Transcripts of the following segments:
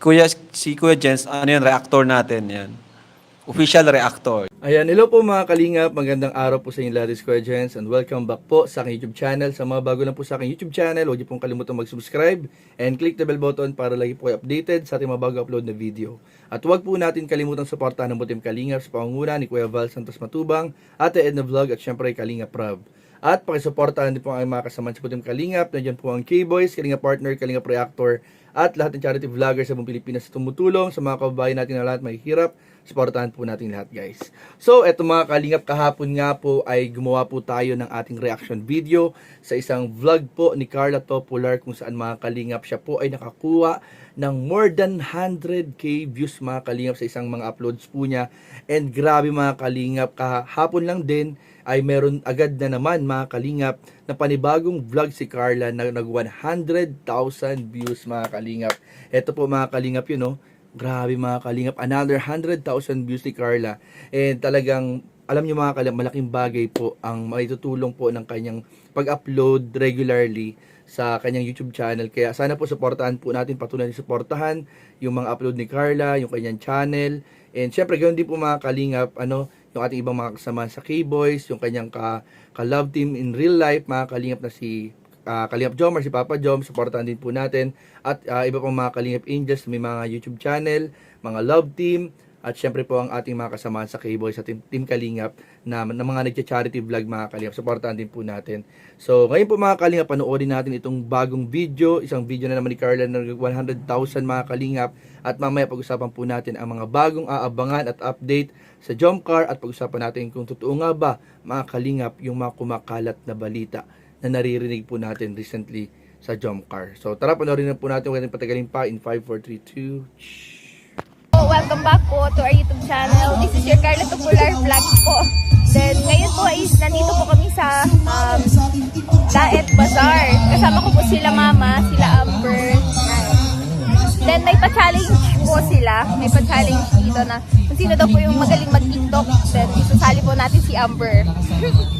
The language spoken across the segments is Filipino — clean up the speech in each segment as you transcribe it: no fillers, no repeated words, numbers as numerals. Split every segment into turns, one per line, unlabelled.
Kuya Jens, ano yun, reactor natin yan. Official reactor.
Ayan, hello po mga kalingap, magandang araw po sa inyo lahat, Kuya Jens, and welcome back po sa aking YouTube channel. Sa mga bago lang po sa aking YouTube channel, huwag niyo pong kalimutan mag-subscribe and click the bell button para lagi po kayo updated sa ating mga bago upload na video. At huwag po natin kalimutan suportahan ng Butim Kalingap sa pangunguna ni Kuya Val Santos Matubang, Ate Edna Vlog at syempre Kalingap Rob. At pakisuportahan din po ang mga kasama sa Butim Kalingap. Nandiyan po ang K-Boys, Kalingap Partner, Kalingap Reactor, at lahat ng charity vloggers sa buong Pilipinas na tumutulong sa mga kababayan natin na lahat may hirap. Suportahan po natin lahat, guys. So, eto mga kalingap, kahapon nga po ay gumawa po tayo ng ating reaction video sa isang vlog po ni Carla Topular kung saan mga kalingap siya po ay nakakuha ng more than 100k views mga kalingap sa isang mga uploads po niya. And grabe mga kalingap, kahapon lang din ay meron agad na naman mga kalingap na panibagong vlog si Carla na nag 100,000 views mga kalingap. Ito po mga kalingap yun, no? Grabe mga kalingap, another 100,000 views ni Carla. And talagang, alam niyo mga kalingap, malaking bagay po ang maitutulong po ng kanyang pag-upload regularly sa kanyang YouTube channel. Kaya sana po supportahan po natin, patuloy suportahan yung mga upload ni Carla, yung kanyang channel. And syempre, ganoon din po mga kalingap, yung ating ibang mga kasama sa K-Boys, yung kanyang ka-love team in real life, mga kalingap na si Kalingap Jomar, si Papa Jom, supportahan din po natin. At iba pang mga Kalingap Angels, may mga YouTube channel, mga love team, at syempre po ang ating mga kasama sa K-Boys sa team Kalingap na mga nagcha-charity vlog mga Kalingap, supportahan din po natin. So ngayon po mga Kalingap, panoorin natin itong bagong video, isang video na naman ni Carla ng 100,000 mga Kalingap. At mamaya pag-usapan po natin ang mga bagong aabangan at update sa Jomcar at pag-usapan natin kung totoo nga ba mga Kalingap yung mga kumakalat na balita na naririnig po natin recently sa Jomcar. So tara, panoorin na po natin, huwag natin patagalin pa in 5, 4, 3, 2.
Welcome back po to our YouTube channel. This is your Carla Topular Vlogs po. Then ngayon po is nandito po kami sa Daet Bazaar. Kasama ko po sila Mama, sila Amber. Then may pa-challenge po sila. May pa-challenge dito na kung sino daw po yung magaling mag-TikTok. Then isasali po natin si Amber.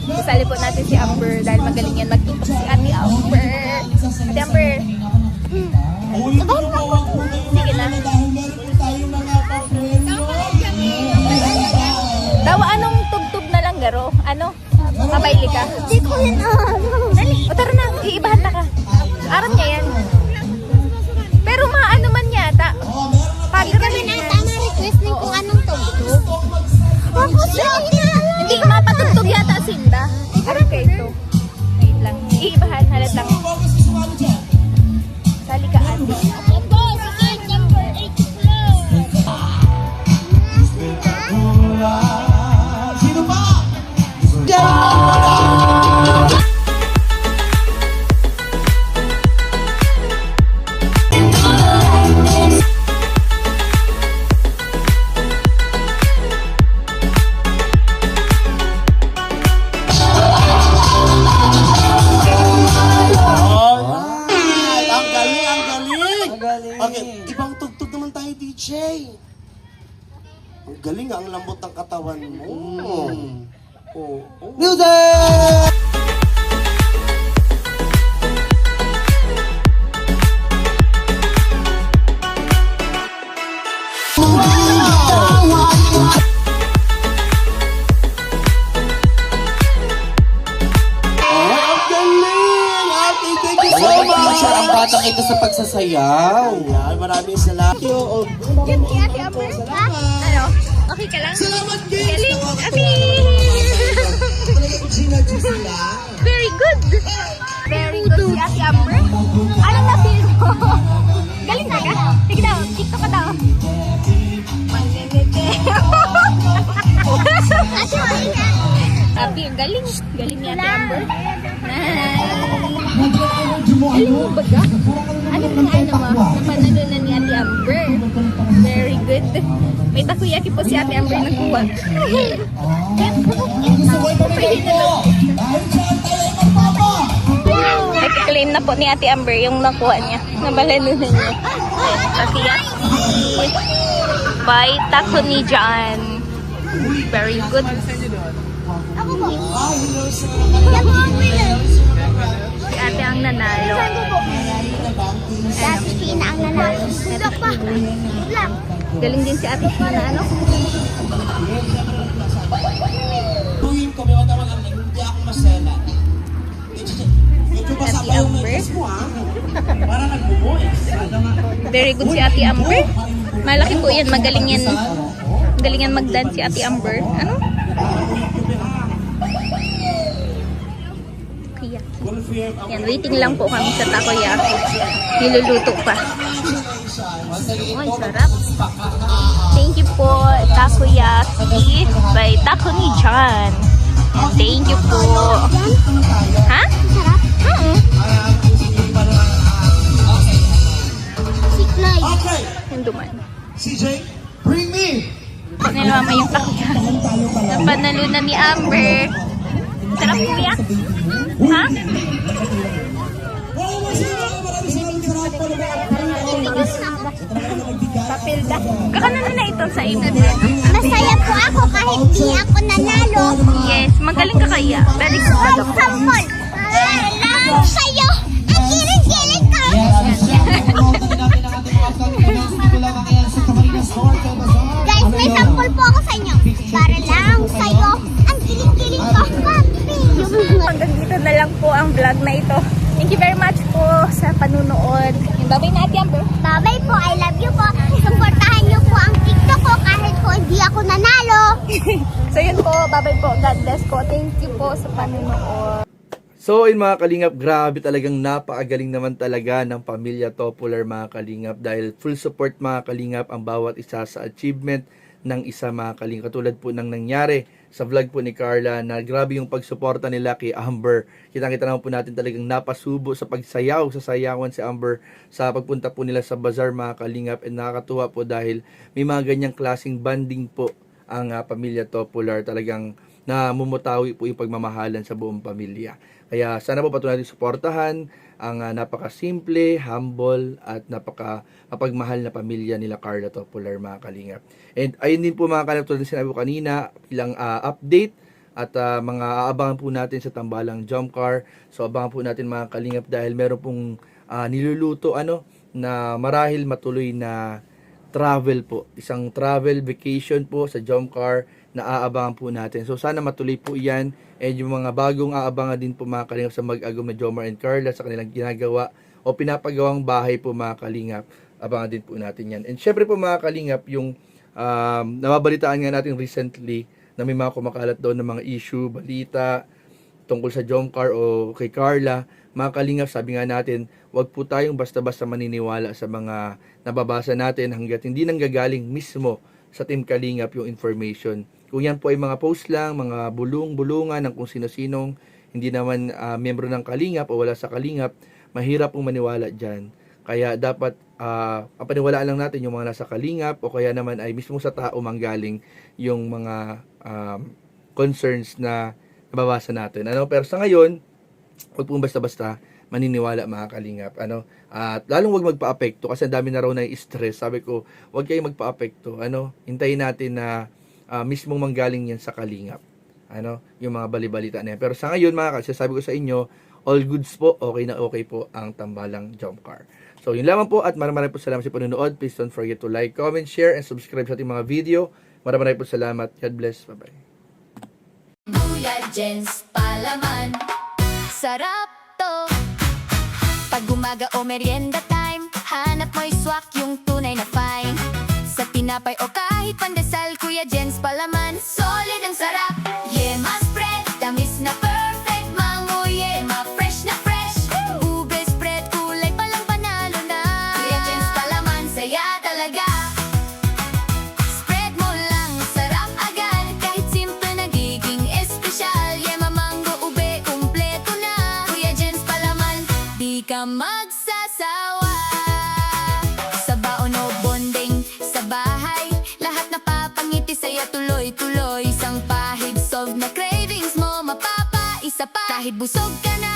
Isasali po natin si Amber dahil magaling yan mag-TikTok si Ate Amber. Ate Amber. Sige na. Daw, anong tugtog na lang garo? Ano? Mabayli ka? Hindi ko yan. Dali. O tara na, iibahan na ka. Aram niya yan. Pero maano man yata. Pag-ram niya.
Tama request din kung anong tugtog.
Hindi ko mapatugtog yata Sinda. Aram kayo ito. Wait lang. Iibahan. Halat lang. Sali ka, Ate.
Okay, ibang tugtog naman tayo, DJ. Ang galing, ang lambot ng katawan mo. Music!
Ang batang ito sa pagsasayaw.
Ayan, maraming salamat.
Yan si Ate Amber. Ha? Ano? Okay ka lang?
Salamat,
Galing. Ate! Very good. Very good si Ate Amber. Ano na feel mo? Galing na ka? Sige daw, TikTok ka daw. Manginite. Ate, galing. Galing ni Ate Amber. Galing mo ba ka? Ano na napanood na ni Ate Amber. Very good. May takoyaki po si Ate Amber nakuha. Nag-claim na po ni Ate Amber yung nakuha niya. Nabalanunan niya. Takoyaki by Taco ni John. Very good.
Ako po. Ako ang winner.
Si ate ang nanalo.
Dati Tina ang nanalo. Ito pa. Lang.
Galing din si ate na ano.
Tuwin ko, may matawag ang hindi ako masela. Medyo basa pa yung memes mo, ha? Parang nagbubo, eh.
Very good si ate Amber. Malaki po yan. Magaling yan. Magaling yan mag-dance si ate Amber. Ano? Takoyaki. Yan, waiting lang po kami sa takoyaki. Niluluto pa. Ay, sarap. Thank you po, takoyaki by Taco ni John. And thank you po. Ha?
Sarap. Siklay.
Okay,
Yung duman.
CJ, bring me!
Nilama yung takoyaki. Napanalunan ni Amber. Sarap kuya? Ha? Papilda. Kakano na ito sa imo?
Masaya po ako kahit di ako nanalo.
Yes, magaling ka kaya. Very good.
Sampol. Lang sa'yo. Ang giling-giling ka. Guys, may sampol po ako sa inyo. Para lang sa'yo. Ang giling-giling ka. Papi.
Hanggang dito na lang po ang vlog na ito. Thank you very much po sa panunood. Bye-bye na, Ate Amber.
Babay po. I love you po. Supportahan niyo po ang TikTok ko kahit po hindi ako nanalo.
So yun po, bye-bye po. God bless po. Thank you po sa panunood.
So in mga kalingap, grabe talagang napakagaling naman talaga ng pamilya Topular mga kalingap dahil full support mga kalingap ang bawat isa sa achievement ng isa mga kalingap. Katulad po ng nangyari sa vlog po ni Carla na grabe yung pagsuporta nila kay Amber. Kitang-kita naman po natin talagang napasubo sa pagsayaw, sa sayawan si Amber sa pagpunta po nila sa bazaar mga kalingap, and nakakatuwa po dahil may mga ganyang klaseng banding po ang pamilya Topular. Talagang namumutawi po yung pagmamahalan sa buong pamilya. Kaya sana po patuloy natin suportahan ang napaka-simple, humble at napaka-mapagmahal na pamilya nila Carla Topular mga kalingap. And ayun din po mga kalingap, tulad na sinabi ko kanina, bilang update at mga aabangan po natin sa tambalang jump car. So abangan po natin mga kalingap dahil meron pong niluluto na marahil matuloy na travel po. Isang travel vacation po sa jump car na aabangan po natin. So sana matuloy po yan. And yung mga bagong aabangan din po mga kalingap sa mag-agom na Jomar and Carla sa kanilang ginagawa o pinapagawang bahay po mga kalingap, abangan din po natin yan. And syempre po mga kalingap, yung nababalitaan nga natin recently na may mga kumakalat doon ng mga issue, balita tungkol sa Jomcar o kay Carla. Mga kalingap, sabi nga natin, wag po tayong basta-basta maniniwala sa mga nababasa natin hanggat hindi nanggagaling mismo sa Team Kalingap yung information. Kung yan po ay mga post lang, mga bulungan ng kung sino-sinong hindi naman membro ng Kalingap o wala sa Kalingap, mahirap pong maniwala dyan. Kaya dapat paniwalaan lang natin yung mga nasa Kalingap o kaya naman ay mismo sa tao manggaling yung mga concerns na nababasa natin. Pero sa ngayon, huwag pong basta-basta maniniwala mga kalingap. At lalong huwag magpa-apekto kasi ang dami na raw na stress. Sabi ko, huwag kayong magpa-apekto. Hintayin natin na mismong manggaling yan sa kalingap. Yung mga balibalita na yan. Pero sa ngayon mga kalingap, sabi ko sa inyo, all goods po, okay na okay po ang tambalang jump car. So yun lamang po at maraming po salamat sa panonood. Please don't forget to like, comment, share, and subscribe sa ating mga video. Maraming po salamat. God bless. Bye-bye.
Kuya Jens palaman, sarap to. Pag umaga o merienda time, hanap mo'y swak yung tunay na fine. Sa tinapay o kahit pandesal, Kuya Jens palaman, solid ang sarap. Yema spread, tamis na perfect, mango yema, fresh na fresh. Ube spread, kulay palang panalo na. Kuya Jens palaman, saya talaga. Spread mo lang, sarap agad. Kahit simple nagiging espesyal. Yema, mango, ube, kumpleto na. Kuya Jens palaman, di ka magsasawa. Sa baon o bonding, sa bahay, lahat napapangiti sa'yo tuloy-tuloy. Isang pahig, solve na cravings mo, mapapa, isa pa. Kahit busog ka na,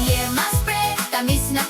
Yema spread, tamis na